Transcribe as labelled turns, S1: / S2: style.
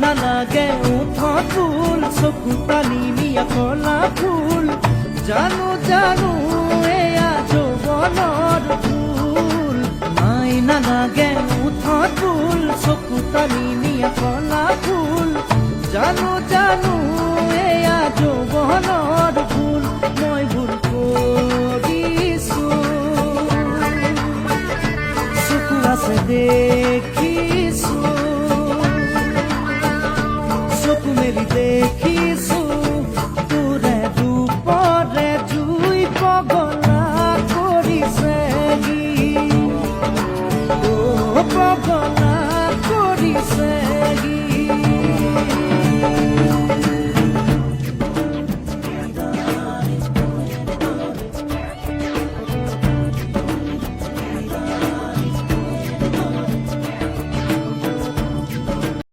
S1: না লাগে উঠা ফুল চকু টানি নিয়া কলা ফুল জানো জানো এয়া যৌৱনৰ ফুল নাই না লাগে উঠা ফুল চকু টানি নিয়া কলা ফুল জানো জানো এয়া যৌৱনৰ ফুল মই ভুল কৰিছো চকু আছে দেখিছো চকু মেলি দেখি